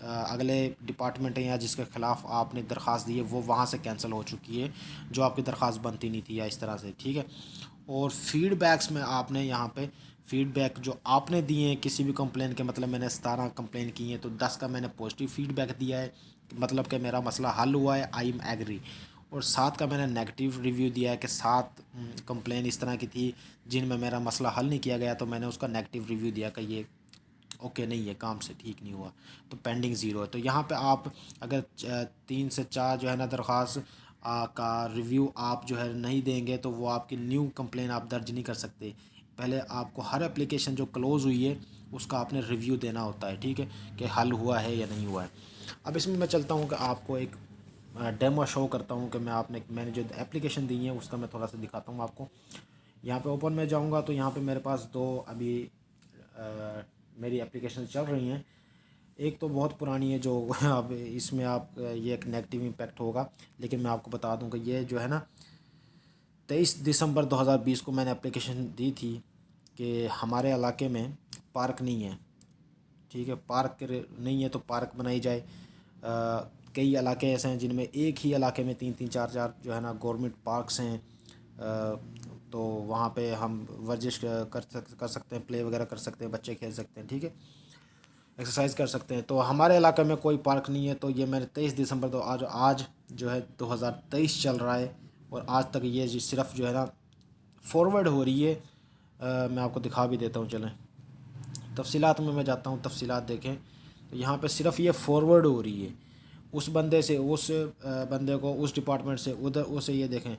اگلے ڈپارٹمنٹ ہیں یا جس کے خلاف آپ نے درخواست دی ہے وہ وہاں سے کینسل ہو چکی ہے، جو آپ کی درخواست بنتی نہیں تھی یا اس طرح سے، ٹھیک ہے۔ اور فیڈ بیکس میں آپ نے یہاں پہ فیڈ بیک جو آپ نے دیے ہیں کسی بھی کمپلین کے، مطلب میں نے 17 کمپلین کی ہیں تو 10 کا میں نے پازیٹیو فیڈ بیک دیا ہے، مطلب کہ میرا مسئلہ حل ہوا ہے، آئی ایم ایگری۔ اور 7 کا میں نے نیگیٹو ریویو دیا ہے کہ 7 کمپلین اس طرح کی تھی جن میں میرا مسئلہ حل نہیں کیا گیا، تو میں نے اس کا نیگیٹو ریویو دیا کہ یہ اوکے نہیں ہے، کام سے ٹھیک نہیں ہوا، تو پینڈنگ 0 ہے۔ تو یہاں پہ آپ اگر 3 سے 4 جو ہے نا درخواست کا ریویو آپ جو ہے نہیں دیں گے تو وہ آپ کی نیو کمپلین آپ درج نہیں کر سکتے۔ پہلے آپ کو ہر اپلیکیشن جو کلوز ہوئی ہے اس کا آپ نے ریویو دینا ہوتا ہے، ٹھیک ہے، کہ حل ہوا ہے یا نہیں ہوا ہے۔ اب اس میں چلتا ہوں کہ آپ کو ایک ڈیمو شو کرتا ہوں کہ میں نے جو اپلیکیشن دی ہیں اس کا میں تھوڑا سا دکھاتا ہوں آپ کو۔ یہاں پہ اوپن میں جاؤں گا تو یہاں پہ میرے پاس 2 ابھی میری اپلیکیشن چل رہی ہیں۔ ایک تو بہت پرانی ہے جو اب اس میں آپ یہ ایک نیگیٹو امپیکٹ ہوگا، لیکن میں آپ کو بتا دوں کہ یہ جو ہے نا 23 دسمبر 2020 کو میں نے اپلیکیشن دی تھی کہ ہمارے علاقے میں پارک نہیں ہے، ٹھیک ہے، پارک نہیں ہے تو پارک بنائی جائے۔ کئی علاقے ایسے ہیں جن میں ایک ہی علاقے میں 3 3 4 4 جو ہے نا گورنمنٹ پارکس ہیں، تو وہاں پہ ہم ورزش کر سکتے ہیں، پلے وغیرہ کر سکتے ہیں، بچے کھیل سکتے ہیں، ٹھیک ہے، ایکسرسائز کر سکتے ہیں۔ تو ہمارے علاقے میں کوئی پارک نہیں ہے، تو یہ میں نے 23 دسمبر تو آج جو ہے 2023 چل رہا ہے اور آج تک یہ صرف جو ہے نا فارورڈ ہو رہی ہے۔ میں آپ کو دکھا بھی دیتا ہوں، چلیں تفصیلات میں جاتا ہوں، تفصیلات دیکھیں تو یہاں پہ صرف یہ فارورڈ ہو رہی ہے اس بندے سے، اس بندے کو اس ڈپارٹمنٹ سے ادھر، اسے یہ دیکھیں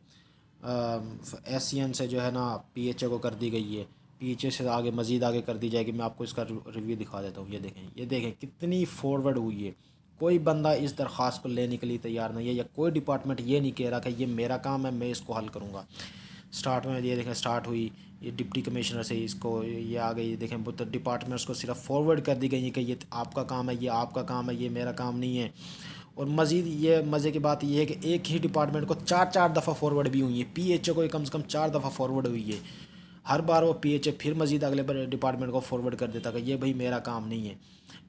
ایس سی این سے جو ہے نا پی ایچ اے کو کر دی گئی ہے، پی ایچ اے سے آگے مزید آگے کر دی جائے گی۔ میں آپ کو اس کا ریویو دکھا دیتا ہوں، یہ دیکھیں کتنی فارورڈ ہوئی ہے۔ کوئی بندہ اس درخواست کو لینے کے لیے تیار نہیں ہے، یا کوئی ڈپارٹمنٹ یہ نہیں کہہ رہا کہ یہ میرا کام ہے، میں اس کو حل کروں گا۔ سٹارٹ میں یہ دیکھیں سٹارٹ ہوئی، یہ ڈپٹی کمشنر سے اس کو یہ آ گئی، دیکھیں ڈپارٹمنٹس کو صرف فارورڈ کر دی گئی ہے کہ یہ آپ کا کام ہے، یہ آپ کا کام ہے، یہ میرا کام نہیں ہے۔ اور مزید یہ مزے کی بات یہ ہے کہ ایک ہی ڈپارٹمنٹ کو 4 دفعہ فارورڈ بھی ہوئی ہے، پی ایچ اے کو کم سے کم 4 دفعہ فارورڈ ہوئی ہے۔ ہر بار وہ پی ایچ اے پھر مزید اگلے ڈپارٹمنٹ کو فارورڈ کر دیتا کہ یہ بھائی میرا کام نہیں ہے۔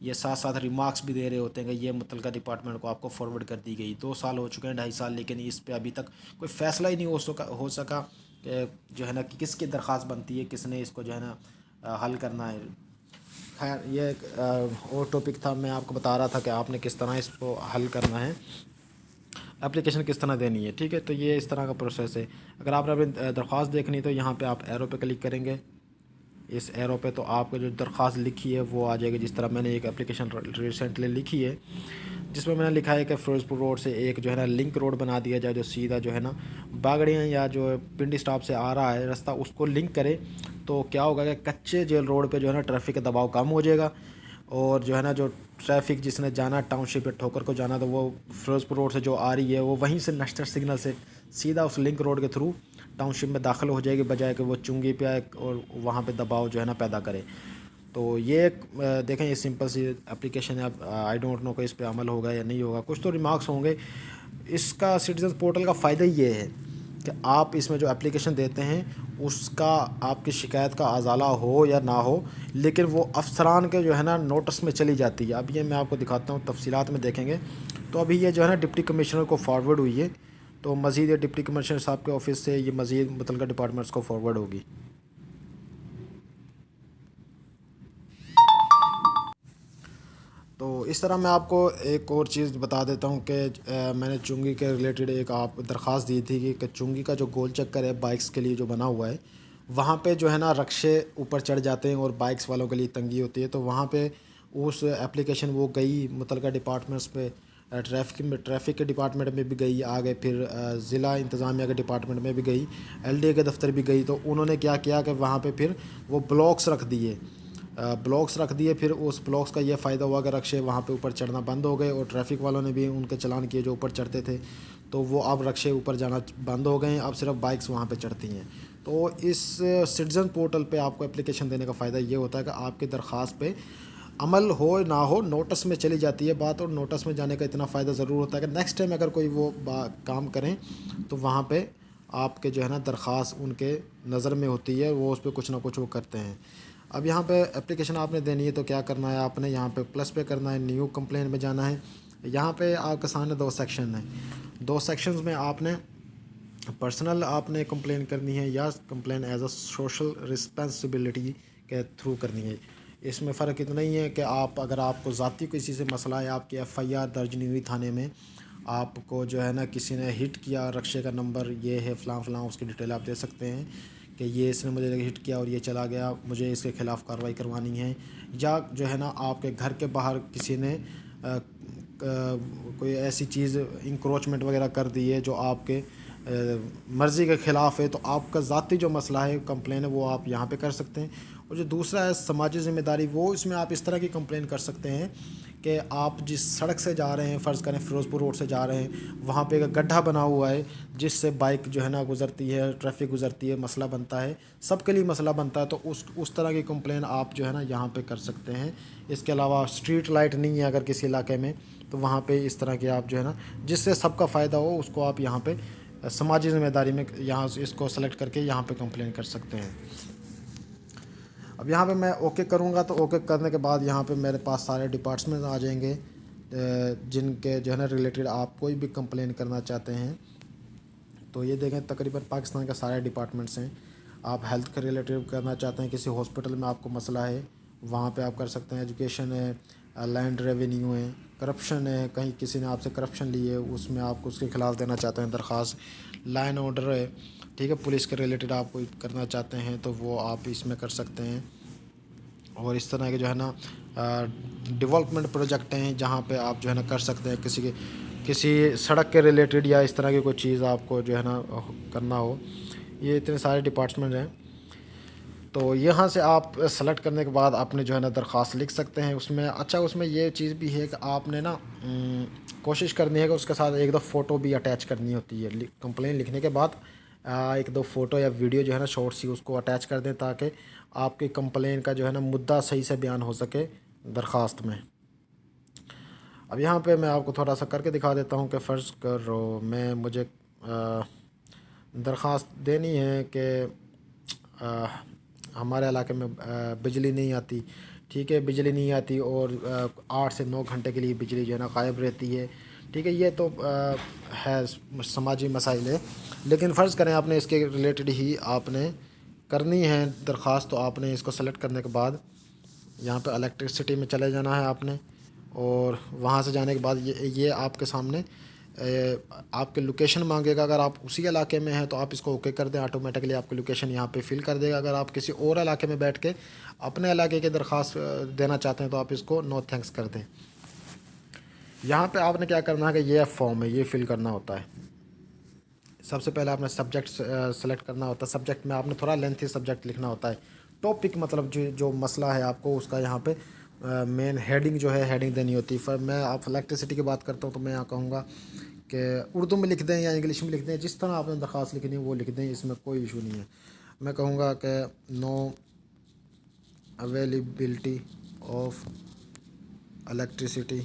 یہ ساتھ ساتھ ریمارکس بھی دے رہے ہوتے ہیں کہ یہ متعلقہ ڈپارٹمنٹ کو آپ کو فارورڈ کر دی گئی۔ 2 سال ہو چکے ہیں، 2.5 سال، لیکن اس پہ ابھی تک کوئی فیصلہ ہی نہیں ہو سکا کہ جو ہے نا کہ کس کی درخواست بنتی ہے، کس نے اس کو جو ہے نا حل کرنا ہے۔ خیر یہ ایک اور ٹاپک تھا، میں آپ کو بتا رہا تھا کہ آپ نے کس طرح اس کو حل کرنا ہے، اپلیکیشن کس طرح دینی ہے، ٹھیک ہے۔ تو یہ اس طرح کا پروسیس ہے۔ اگر آپ نے اپنی درخواست دیکھنی تو یہاں پہ آپ ایرو پہ کلک کریں گے، اس ایرو پہ تو آپ کو جو درخواست لکھی ہے وہ آ جائے گی۔ جس طرح میں نے ایک اپلیکیشن ریسنٹلی لکھی ہے جس میں نے لکھا ہے کہ فیروز پور روڈ سے ایک جو ہے نا لنک روڈ بنا دیا جائے جو سیدھا جو ہے نا باگڑیاں یا جو پنڈی اسٹاپ سے آ رہا ہے راستہ اس کو لنک کرے، تو کیا ہوگا کہ کچے جیل روڈ پہ جو ہے نا ٹریفک کا دباؤ کم ہو جائے گا، اور جو ہے نا جو ٹریفک جس نے جانا ٹاؤن شپ پہ ٹھوکر کو جانا تو وہ فیروز پور روڈ سے جو آ رہی ہے وہ وہیں سے نشتر سگنل سے سیدھا اس لنک روڈ کے تھرو ٹاؤن شپ میں داخل ہو جائے گی، بجائے کہ وہ چنگی پہ آئے اور وہاں پہ دباؤ جو ہے نا پیدا کرے۔ تو یہ ایک دیکھیں یہ سمپل سی اپلیکیشن ہے، اب آئی ڈونٹ نو کہ اس پہ عمل ہوگا یا نہیں ہوگا، کچھ تو ریمارکس ہوں گے۔ اس کا سٹیزن پورٹل کا فائدہ یہ ہے کہ آپ اس میں جو اپلیکیشن دیتے ہیں اس کا آپ کی شکایت کا ازالہ ہو یا نہ ہو، لیکن وہ افسران کے جو ہے نا نوٹس میں چلی جاتی ہے۔ اب یہ میں آپ کو دکھاتا ہوں، تفصیلات میں دیکھیں گے تو ابھی یہ جو ہے نا ڈپٹی کمشنر کو فارورڈ ہوئی ہے، تو مزید یہ ڈپٹی کمشنر صاحب کے آفس سے یہ مزید متعلقہ ڈپارٹمنٹس کو فارورڈ ہوگی۔ تو اس طرح میں آپ کو ایک اور چیز بتا دیتا ہوں کہ میں نے چنگی کے ریلیٹڈ ایک آپ درخواست دی تھی کہ چنگی کا جو گول چکر ہے بائکس کے لیے جو بنا ہوا ہے، وہاں پہ جو ہے نا رکشے اوپر چڑھ جاتے ہیں اور بائکس والوں کے لیے تنگی ہوتی ہے، تو وہاں پہ اس اپلیکیشن وہ گئی متعلقہ ڈپارٹمنٹس پہ، ٹریفک کے ڈپارٹمنٹ میں بھی گئی، آگے پھر ضلع انتظامیہ کے ڈپارٹمنٹ میں بھی گئی، ایل ڈی اے کے دفتر بھی گئی، تو انہوں نے کیا کیا کہ وہاں پہ پھر وہ بلاکس رکھ دیے، پھر اس بلاکس کا یہ فائدہ ہوا کہ رکشے وہاں پہ اوپر چڑھنا بند ہو گئے، اور ٹریفک والوں نے بھی ان کے چلان کیے جو اوپر چڑھتے تھے، تو وہ اب رکشے اوپر جانا بند ہو گئے ہیں، اب صرف بائکس وہاں پہ چڑھتی ہیں۔ تو اس سٹیزن پورٹل پہ آپ کو اپلیکیشن دینے کا فائدہ یہ ہوتا ہے کہ آپ کی درخواست پہ عمل ہو نہ ہو نوٹس میں چلی جاتی ہے بات، اور نوٹس میں جانے کا اتنا فائدہ ضرور ہوتا ہے کہ نیکسٹ ٹائم اگر کوئی وہ کام کریں تو وہاں پہ آپ کے جو ہے نا درخواست ان کے نظر میں ہوتی ہے، وہ اس پہ کچھ نہ کچھ وہ کرتے ہیں۔ اب یہاں پہ اپلیکیشن آپ نے دینی ہے تو کیا کرنا ہے، آپ نے یہاں پہ پلس پہ کرنا ہے، نیو کمپلین میں جانا ہے۔ یہاں پہ آپ کے سامنے 2 سیکشن ہیں، 2 سیکشنز میں آپ نے پرسنل آپ نے کمپلین کرنی ہے یا complain as a social responsibility کے تھرو کرنی ہے۔ اس میں فرق اتنا ہی ہے کہ اگر آپ کو ذاتی کسی سے مسئلہ ہے، آپ کی FIR درج نہیں ہوئی تھانے میں، آپ کو جو ہے نا کسی نے ہٹ کیا، رکشے کا نمبر یہ ہے فلاں فلاں، اس کی ڈیٹیل آپ دے سکتے ہیں کہ یہ اس نے مجھے ہٹ کیا اور یہ چلا گیا، مجھے اس کے خلاف کارروائی کروانی ہے۔ یا جو ہے نا آپ کے گھر کے باہر کسی نے کوئی ایسی چیز انکروچمنٹ وغیرہ کر دی ہے جو آپ کے مرضی کے خلاف ہے، تو آپ کا ذاتی جو مسئلہ ہے کمپلین ہے وہ آپ یہاں پہ کر سکتے ہیں۔ اور جو دوسرا ہے سماجی ذمہ داری، وہ اس میں آپ اس طرح کی کمپلین کر سکتے ہیں کہ آپ جس سڑک سے جا رہے ہیں، فرض کریں فیروز پور روڈ سے جا رہے ہیں، وہاں پہ ایک گڈھا بنا ہوا ہے جس سے بائک جو ہے نا گزرتی ہے، ٹریفک گزرتی ہے، مسئلہ بنتا ہے، سب کے لیے مسئلہ بنتا ہے، تو اس طرح کی کمپلین آپ جو ہے نا یہاں پہ کر سکتے ہیں۔ اس کے علاوہ اسٹریٹ لائٹ نہیں ہے اگر کسی علاقے میں، تو وہاں پہ اس طرح کے آپ جو ہے نا جس سے سب کا فائدہ ہو اس کو آپ یہاں پہ سماجی ذمہ داری میں یہاں اس کو سلیکٹ کر کے یہاں پہ کمپلین کر سکتے ہیں۔ اب یہاں پہ میں اوکے کروں گا تو اوکے کرنے کے بعد یہاں پہ میرے پاس سارے ڈپارٹمنٹ آ جائیں گے جن کے جو ہے نا ریلیٹڈ آپ کوئی بھی کمپلین کرنا چاہتے ہیں۔ تو یہ دیکھیں تقریباً پاکستان کے سارے ڈپارٹمنٹس ہیں۔ آپ ہیلتھ کے ریلیٹڈ کرنا چاہتے ہیں، کسی ہاسپٹل میں آپ کو مسئلہ ہے، وہاں پہ آپ کر سکتے ہیں۔ ایجوکیشن ہے، لینڈ ریونیو ہے، کرپشن ہے، کہیں کسی نے آپ سے کرپشن لی ہے اس میں آپ کو اس کے خلاف دینا چاہتے ہیں درخواست، لائن آرڈر ہے، ٹھیک ہے، پولیس کے ریلیٹڈ آپ کوئی کرنا چاہتے ہیں تو وہ آپ اس میں کر سکتے ہیں۔ اور اس طرح کے جو ہے نا ڈیولپمنٹ پروجیکٹ ہیں جہاں پہ آپ جو ہے نا کر سکتے ہیں، کسی سڑک کے ریلیٹڈ یا اس طرح کی کوئی چیز آپ کو جو ہے نا کرنا ہو۔ یہ اتنے سارے ڈپارٹمنٹ ہیں، تو یہاں سے آپ سلیکٹ کرنے کے بعد اپنے جو ہے نا درخواست لکھ سکتے ہیں۔ اس میں یہ چیز بھی ہے کہ آپ نے نا کوشش کرنی ہے کہ اس کے ساتھ 1-2 فوٹو بھی اٹیچ کرنی ہوتی ہے۔ کمپلین لکھنے کے بعد 1-2 فوٹو یا ویڈیو جو ہے نا شارٹ سی اس کو اٹیچ کر دیں تاکہ آپ کی کمپلین کا جو ہے نا مدعا صحیح سے بیان ہو سکے درخواست میں۔ اب یہاں پہ میں آپ کو تھوڑا سا کر کے دکھا دیتا ہوں کہ فرض کرو مجھے درخواست دینی ہے کہ ہمارے علاقے میں بجلی نہیں آتی، ٹھیک ہے، بجلی نہیں آتی اور 8 سے 9 گھنٹے کے لیے بجلی جو ہے نا غائب رہتی ہے، ٹھیک ہے۔ یہ تو ہے سماجی مسائل ہے، لیکن فرض کریں آپ نے اس کے ریلیٹڈ ہی آپ نے کرنی ہے درخواست، تو آپ نے اس کو سلیکٹ کرنے کے بعد یہاں پہ الیکٹرسٹی میں چلے جانا ہے آپ نے، اور وہاں سے جانے کے بعد یہ آپ کے سامنے آپ کے لوکیشن مانگے گا۔ اگر آپ اسی علاقے میں ہیں تو آپ اس کو اوکے کر دیں، آٹومیٹکلی آپ کی لوکیشن یہاں پہ فل کر دے گا۔ اگر آپ کسی اور علاقے میں بیٹھ کے اپنے علاقے کی درخواست دینا چاہتے ہیں تو آپ اس کو نو تھینکس کر دیں۔ یہاں پہ آپ نے کیا کرنا ہے کہ یہ فارم ہے، یہ فل کرنا ہوتا ہے۔ سب سے پہلے آپ نے سبجیکٹ سلیکٹ کرنا ہوتا ہے۔ سبجیکٹ میں آپ نے تھوڑا لینتھی سبجیکٹ لکھنا ہوتا ہے۔ ٹاپک مطلب جو مسئلہ ہے آپ کو اس کا یہاں پہ مین ہیڈنگ جو ہے ہیڈنگ دینی ہوتی ہے۔ میں آپ الیکٹریسٹی کی بات کرتا ہوں تو میں یہاں کہوں گا کہ اردو میں لکھ دیں یا انگلش میں لکھ دیں، جس طرح آپ نے درخواست لکھنی ہے وہ لکھ دیں، اس میں کوئی ایشو نہیں ہے۔ میں کہوں گا کہ no availability of electricity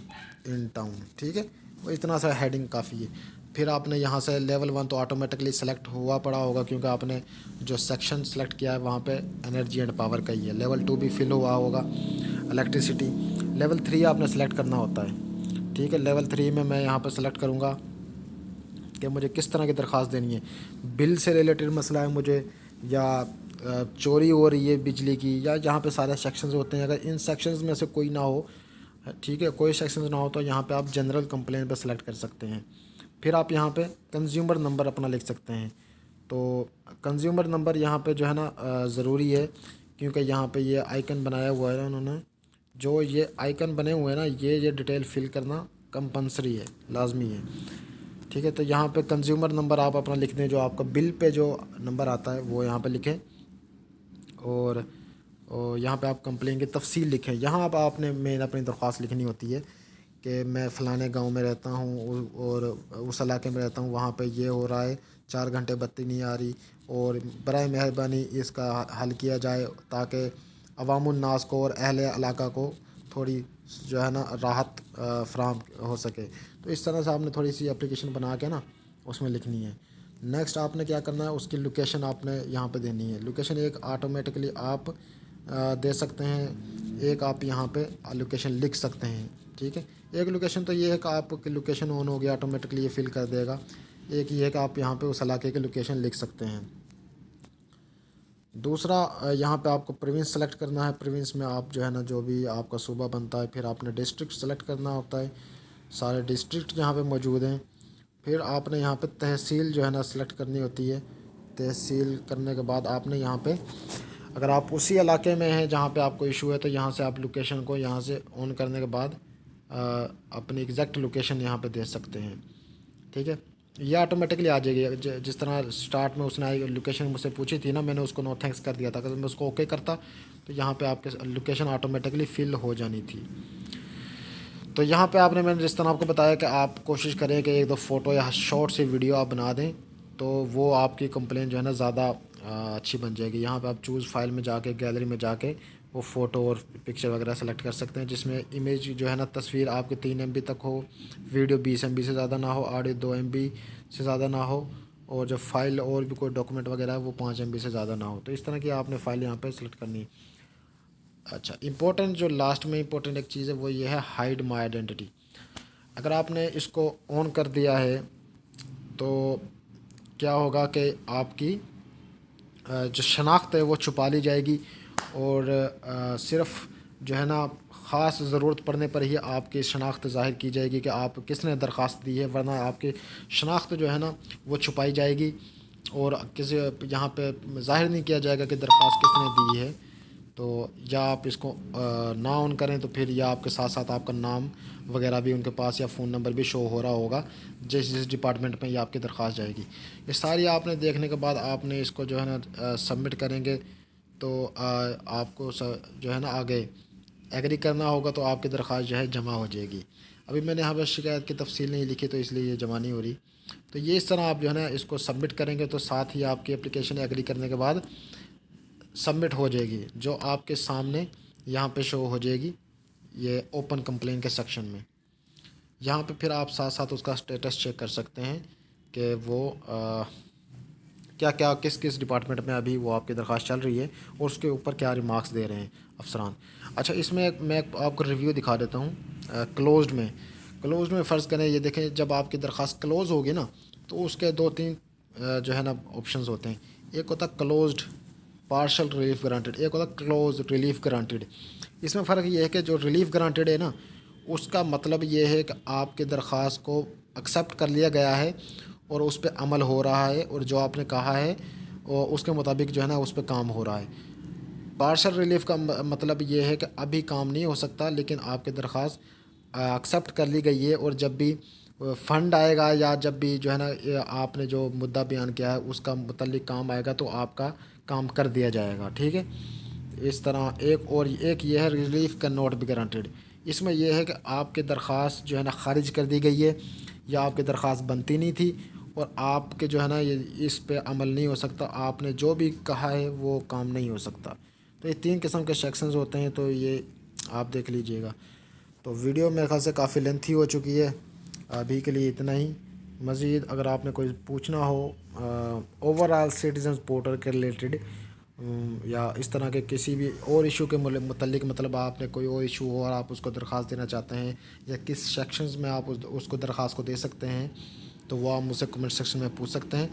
in town, ٹھیک ہے، وہ اتنا سا ہیڈنگ کافی ہے۔ پھر آپ نے یہاں سے لیول 1 تو آٹومیٹکلی سلیکٹ ہوا پڑا ہوگا کیونکہ آپ نے جو سیکشن سلیکٹ کیا ہے وہاں پہ انرجی اینڈ پاور کا ہی ہے۔ لیول 2 بھی فل ہوا ہوگا الیکٹریسٹی۔ لیول 3 آپ نے سلیکٹ کرنا ہوتا ہے، ٹھیک ہے۔ لیول 3 میں یہاں پہ سلیکٹ کروں گا کہ مجھے کس طرح کی درخواست دینی ہے، بل سے ریلیٹڈ مسئلہ ہے مجھے، یا چوری ہو رہی ہے بجلی کی، یا یہاں پہ سارے سیکشنز ہوتے ہیں۔ اگر ان سیکشنز میں سے کوئی نہ ہو، ٹھیک ہے، کوئی سیکشنز نہ ہو تو یہاں پہ آپ جنرل کمپلین پہ سلیکٹ کر سکتے ہیں۔ پھر آپ یہاں پہ کنزیومر نمبر اپنا لکھ سکتے ہیں۔ تو کنزیومر نمبر یہاں پہ جو ہے نا ضروری ہے کیونکہ یہاں پہ یہ آئیکن بنایا ہوا ہے انہوں نے، جو یہ آئیکن بنے ہوئے ہیں نا، یہ ڈیٹیل فل کرنا کمپلسری ہے، لازمی ہے، ٹھیک ہے۔ تو یہاں پہ کنزیومر نمبر آپ اپنا لکھ دیں، جو آپ کا بل پہ جو نمبر آتا ہے وہ یہاں پہ لکھیں، اور یہاں پہ آپ کمپلین کی تفصیل لکھیں۔ یہاں پہ آپ نے مین اپنی درخواست لکھنی ہوتی ہے کہ میں فلانے گاؤں میں رہتا ہوں اور اس علاقے میں رہتا ہوں، وہاں پہ یہ ہو رہا ہے، 4 گھنٹے بتی نہیں آ رہی، اور برائے مہربانی اس کا حل کیا جائے تاکہ عوام الناس کو اور اہل علاقہ کو تھوڑی جو ہے نا راحت فراہم ہو سکے۔ تو اس طرح سے آپ نے تھوڑی سی اپلیکیشن بنا کے نا اس میں لکھنی ہے۔ نیکسٹ آپ نے کیا کرنا ہے، اس کی لوکیشن آپ نے یہاں پہ دینی ہے۔ لوکیشن ایک آٹومیٹکلی آپ دے سکتے ہیں، ایک آپ یہاں پہ لوکیشن لکھ سکتے ہیں، ٹھیک ہے۔ ایک لوکیشن تو یہ ہے کہ آپ کی لوکیشن آن ہو گیا، آٹومیٹکلی یہ فل کر دے گا۔ ایک یہ ہے کہ آپ یہاں پہ اس علاقے کی لوکیشن لکھ سکتے ہیں۔ دوسرا یہاں پہ آپ کو پروونس سلیکٹ کرنا ہے۔ پروونس میں آپ جو ہے نا جو بھی آپ کا صوبہ بنتا ہے، پھر آپ نے ڈسٹرکٹ سلیکٹ کرنا ہوتا ہے، سارے ڈسٹرکٹ یہاں پہ موجود ہیں۔ پھر آپ نے یہاں پہ تحصیل جو ہے نا سلیکٹ کرنی ہوتی ہے۔ تحصیل کرنے کے بعد آپ نے یہاں پہ، اگر آپ اسی علاقے میں ہیں جہاں پہ آپ کو ایشو ہے، تو یہاں سے آپ لوکیشن کو یہاں سے آن کرنے کے بعد اپنی ایگزیکٹ لوکیشن یہاں پہ دے سکتے ہیں، ٹھیک ہے۔ یہ آٹومیٹکلی آ جائے گی، جس طرح سٹارٹ میں اس نے لوکیشن مجھ سے پوچھی تھی نا، میں نے اس کو نو تھینکس کر دیا تھا۔ اگر میں اس کو اوکے کرتا تو یہاں پہ آپ کے لوکیشن آٹومیٹکلی فل ہو جانی تھی۔ تو یہاں پہ میں نے جس طرح آپ کو بتایا کہ آپ کوشش کریں کہ ایک دو فوٹو یا شارٹ سی ویڈیو آپ بنا دیں، تو وہ آپ کی کمپلین جو ہے نا زیادہ اچھی بن جائے گی۔ یہاں پہ آپ چوز فائل میں جا کے، گیلری میں جا کے وہ فوٹو اور پکچر وغیرہ سلیکٹ کر سکتے ہیں، جس میں امیج جو ہے نا، تصویر آپ کے 3 MB تک ہو، ویڈیو 20 MB سے زیادہ نہ ہو، آڈیو 2 MB سے زیادہ نہ ہو، اور جو فائل اور بھی کوئی ڈاکومنٹ وغیرہ ہے وہ 5 MB سے زیادہ نہ ہو۔ تو اس طرح کی آپ نے فائل یہاں پہ سلیکٹ کرنی ہے۔ اچھا، امپورٹنٹ جو لاسٹ میں امپورٹنٹ ایک چیز ہے وہ یہ ہے ہائیڈ مائی آئیڈینٹی۔ اگر آپ نے اس کو آن کر دیا ہے تو کیا ہوگا کہ آپ کی جو شناخت ہے وہ چھپا لی جائے گی، اور صرف جو ہے نا خاص ضرورت پڑنے پر ہی آپ کی شناخت ظاہر کی جائے گی کہ آپ کس نے درخواست دی ہے، ورنہ آپ کی شناخت جو ہے نا وہ چھپائی جائے گی، اور کسی یہاں پہ ظاہر نہیں کیا جائے گا کہ درخواست کس نے دی ہے۔ تو یا آپ اس کو نہ آن کریں، تو پھر یا آپ کے ساتھ ساتھ آپ کا نام وغیرہ بھی ان کے پاس یا فون نمبر بھی شو ہو رہا ہوگا جس ڈپارٹمنٹ میں یہ آپ کی درخواست جائے گی۔ یہ ساری آپ نے دیکھنے کے بعد آپ نے اس کو جو ہے نا سبمٹ کریں گے، تو آپ کو جو ہے نا آگے ایگری کرنا ہوگا، تو آپ کی درخواست جو ہے جمع ہو جائے گی۔ ابھی میں نے یہاں پہ شکایت کی تفصیل نہیں لکھی، تو اس لیے یہ جمع نہیں ہو رہی۔ تو یہ اس طرح آپ جو ہے نا اس کو سبمٹ کریں گے، تو ساتھ ہی آپ کی اپلیکیشن ایگری کرنے کے بعد سبمٹ ہو جائے گی، جو آپ کے سامنے یہاں پہ شو ہو جائے گی، یہ اوپن کمپلین کے سیکشن میں۔ یہاں پہ پھر آپ ساتھ ساتھ اس کا سٹیٹس چیک کر سکتے ہیں کہ وہ کیا کیا کس کس ڈپارٹمنٹ میں ابھی وہ آپ کی درخواست چل رہی ہے، اور اس کے اوپر کیا ریمارکس دے رہے ہیں افسران۔ اچھا، اس میں میں آپ کو ریویو دکھا دیتا ہوں۔ کلوزڈ میں فرض کریں، یہ دیکھیں جب آپ کی درخواست کلوز ہوگی نا، تو اس کے 2-3 جو ہے نا آپشنز ہوتے ہیں۔ ایک ہوتا ہے کلوزڈ پارشل ریلیف گرانٹیڈ، ایک ہوتا ہے کلوز ریلیف گرانٹیڈ۔ اس میں فرق یہ ہے کہ جو ریلیف گرانٹیڈ ہے نا، اس کا مطلب یہ ہے کہ آپ کی درخواست کو ایکسیپٹ کر لیا گیا ہے اور اس پہ عمل ہو رہا ہے، اور جو آپ نے کہا ہے اس کے مطابق جو ہے نا اس پہ کام ہو رہا ہے۔ پارشل ریلیف کا مطلب یہ ہے کہ ابھی کام نہیں ہو سکتا، لیکن آپ کی درخواست ایکسیپٹ کر لی گئی ہے، اور جب بھی فنڈ آئے گا یا جب بھی جو ہے نا آپ نے جو مدعا بیان کیا ہے اس کا متعلق کام آئے گا، تو آپ کا کام کر دیا جائے گا، ٹھیک ہے۔ اس طرح ایک یہ ہے ریلیف کا نوٹ بھی گرانٹیڈ۔ اس میں یہ ہے کہ آپ کی درخواست جو ہے نا خارج کر دی گئی ہے، یا آپ کی درخواست بنتی نہیں تھی، اور آپ کے جو ہے نا یہ اس پہ عمل نہیں ہو سکتا، آپ نے جو بھی کہا ہے وہ کام نہیں ہو سکتا۔ تو یہ 3 قسم کے سیکشنز ہوتے ہیں، تو یہ آپ دیکھ لیجئے گا۔ تو ویڈیو میرے خیال سے کافی لینتھی ہو چکی ہے، ابھی کے لیے اتنا ہی۔ مزید اگر آپ نے کوئی پوچھنا ہو اوور آل سٹیزنز پورٹل کے ریلیٹڈ، یا اس طرح کے کسی بھی اور ایشو کے متعلق، مطلب آپ نے کوئی اور ایشو ہو اور آپ اس کو درخواست دینا چاہتے ہیں، یا کس سیکشنز میں آپ اس کو درخواست کو دے سکتے ہیں، تو وہ آپ مجھ سے کمنٹ سیکشن میں پوچھ سکتے ہیں۔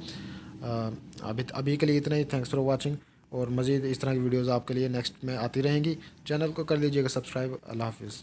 ابھی کے لیے اتنا ہی۔ تھینکس فار واچنگ، اور مزید اس طرح کی ویڈیوز آپ کے لیے نیکسٹ میں آتی رہیں گی۔ چینل کو کر لیجیے گا سبسکرائب۔ اللہ حافظ۔